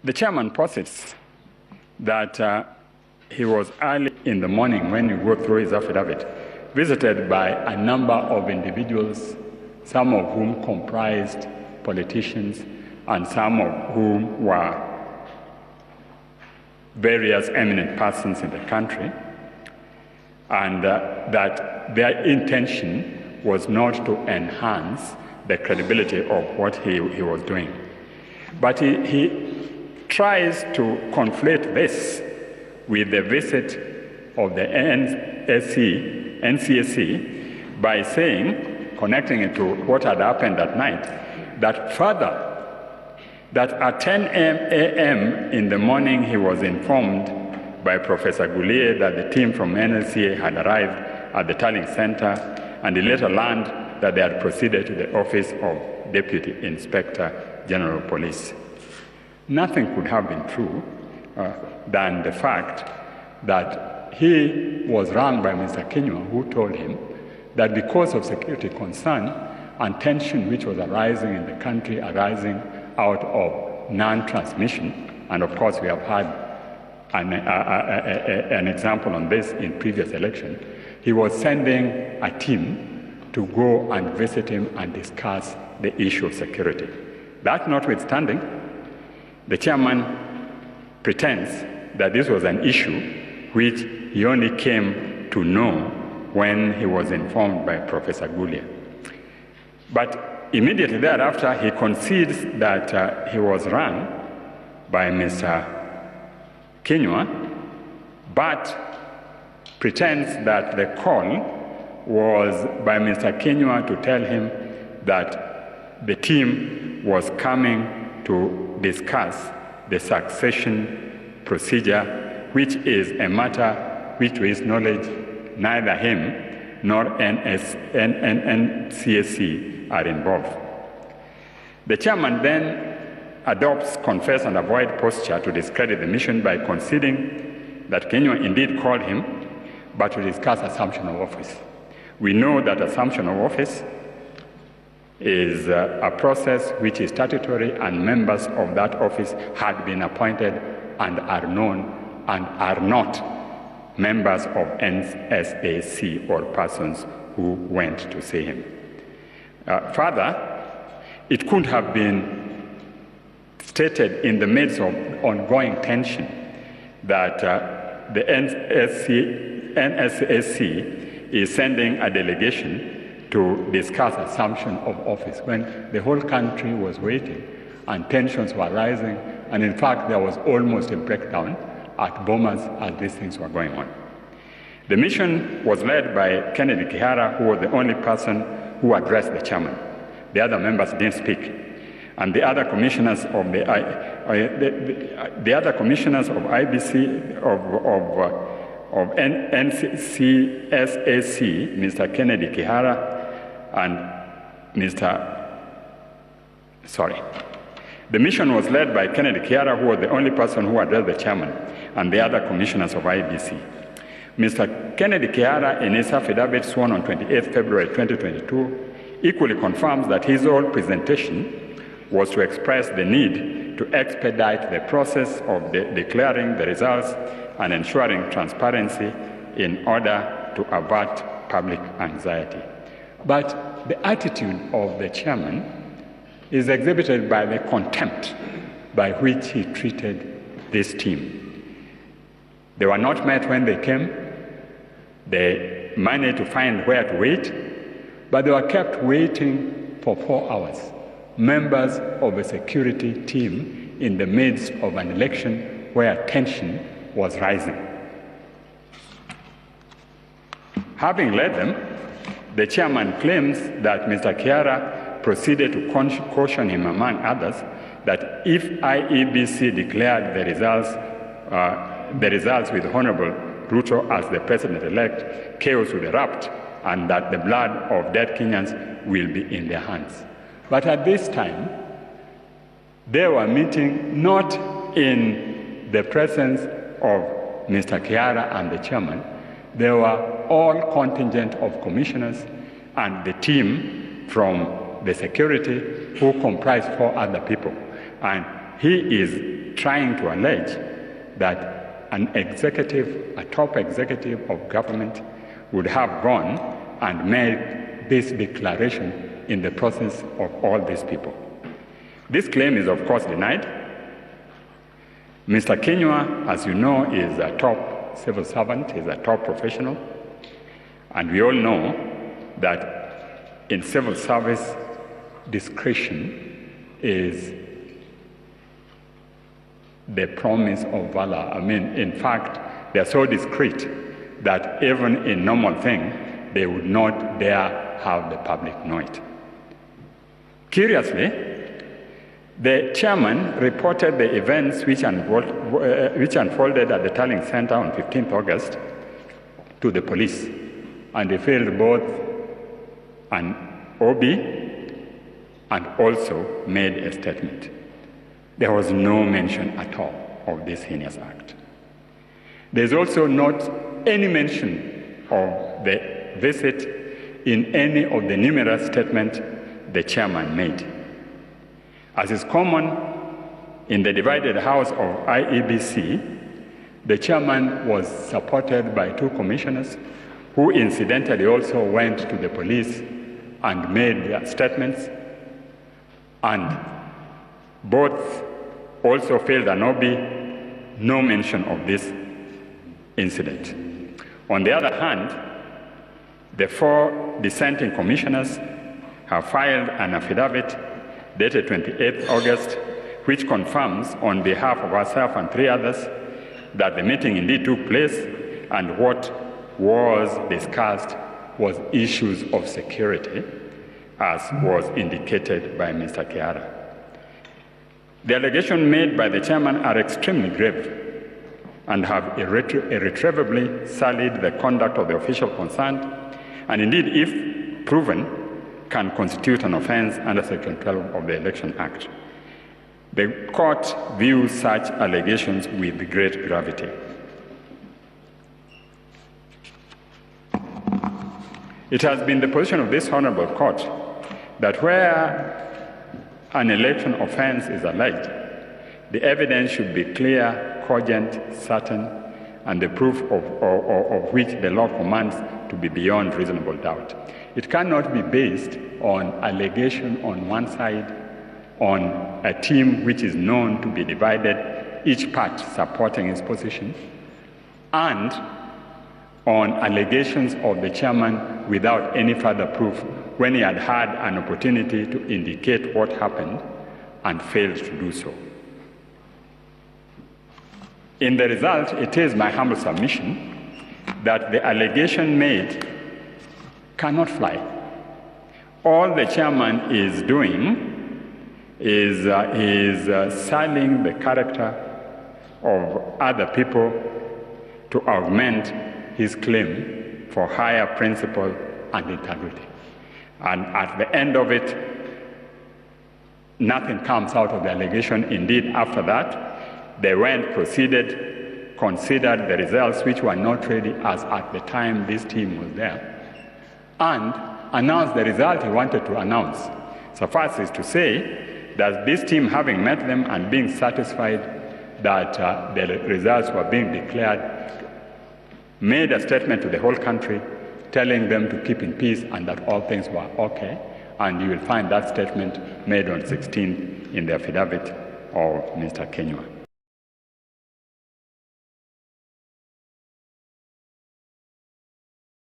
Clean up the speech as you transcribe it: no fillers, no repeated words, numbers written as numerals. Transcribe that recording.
The chairman posits that he was early in the morning when you go through his affidavit, visited by a number of individuals, some of whom comprised politicians and some of whom were various eminent persons in the country, and that their intention was not to enhance the credibility of what he was doing. But he tries to conflate this with the visit of the NCSC by saying, connecting it to what had happened that night, that further, that at 10 a.m. in the morning he was informed by Professor Goulier that the team from NLCA had arrived at the Tallying Center, and he later learned that they had proceeded to the office of Deputy Inspector General of Police. Nothing could have been true than the fact that he was rang by Mr. Kinyua, who told him that because of security concern and tension which was arising in the country, arising out of non-transmission, and of course we have had an example on this in previous election, he was sending a team to go and visit him and discuss the issue of security. That notwithstanding, the chairman pretends that this was an issue which he only came to know when he was informed by Professor Goulier. But immediately thereafter, he concedes that he was rang by Mr. Kinyua, but pretends that the call was by Mr. Kinyua to tell him that the team was coming to discuss the succession procedure, which is a matter which, to his knowledge, neither him nor NCSC are involved. The chairman then adopts confess and avoid posture to discredit the mission by conceding that Kinyua indeed called him, but to discuss assumption of office. We know that assumption of office is a process which is statutory, and members of that office had been appointed and are known and are not members of NSAC or persons who went to see him. Further, it could have been stated in the midst of ongoing tension that the NSAC is sending a delegation to discuss assumption of office when the whole country was waiting and tensions were rising, and in fact there was almost a breakdown at Bomas as these things were going on. The mission was led by Kennedy Kihara, who was the only person who addressed the chairman. The other members didn't speak, and the other commissioners of the other commissioners of IBC of NCSAC, Mr. Kennedy Kihara, and the mission was led by Kennedy Kihara, who was the only person who addressed the chairman, and the other commissioners of IBC. Mr. Kennedy Kihara, in his affidavit sworn on 28 February 2022, equally confirms that his whole presentation was to express the need to expedite the process of declaring the results and ensuring transparency in order to avert public anxiety. But the attitude of the chairman is exhibited by the contempt by which he treated this team. They were not met when they came. They managed to find where to wait, but they were kept waiting for 4 hours. Members of a security team in the midst of an election where tension was rising. Having led them, the chairman claims that Mr. Kihara proceeded to caution him, among others, that if IEBC declared the results with Honorable Ruto as the president-elect, chaos will erupt, and that the blood of dead Kenyans will be in their hands. But at this time, they were meeting not in the presence of Mr. Kihara and the chairman. They were all contingent of commissioners and the team from the security who comprised 4 other people. And he is trying to allege that a top executive of government would have gone and made this declaration in the presence of all these people. This claim is, of course, denied. Mr. Kenywa, as you know, is a top civil servant, is a top professional, and we all know that in civil service, discretion is the promise of valor. I mean, in fact, they're so discreet that even in normal thing, they would not dare have the public know it. Curiously, the chairman reported the events which unfolded at the Tallying Center on 15th August to the police, and they filed both an OB and also made a statement. There was no mention at all of this heinous act. There's also not any mention of the visit in any of the numerous statements the chairman made. As is common in the divided house of IEBC, the chairman was supported by two commissioners who incidentally also went to the police and made their statements, and both also filed an OB, no mention of this incident. On the other hand, the four dissenting commissioners have filed an affidavit dated 28th August, which confirms on behalf of ourselves and three others that the meeting indeed took place, and what was discussed was issues of security, as was indicated by Mr. Keara. The allegations made by the chairman are extremely grave and have irretrievably sullied the conduct of the official concerned, and indeed, if proven, can constitute an offense under Section 12 of the Election Act. The court views such allegations with great gravity. It has been the position of this honorable court that where an election offense is alleged, the evidence should be clear, cogent, certain, and the proof of which the law commands to be beyond reasonable doubt. It cannot be based on allegation on one side, on a team which is known to be divided, each part supporting its position, and on allegations of the chairman without any further proof when he had had an opportunity to indicate what happened and failed to do so. In the result, it is my humble submission that the allegation made cannot fly. All the chairman is doing is selling the character of other people to augment his claim for higher principle and integrity. And at the end of it, nothing comes out of the allegation. Indeed, after that, they proceeded, considered the results which were not ready as at the time this team was there, and announced the result he wanted to announce. Suffice is to say that this team, having met them and being satisfied that the results were being declared, made a statement to the whole country telling them to keep in peace and that all things were okay. And you will find that statement made on 16th in the affidavit of Mr. Kenywa.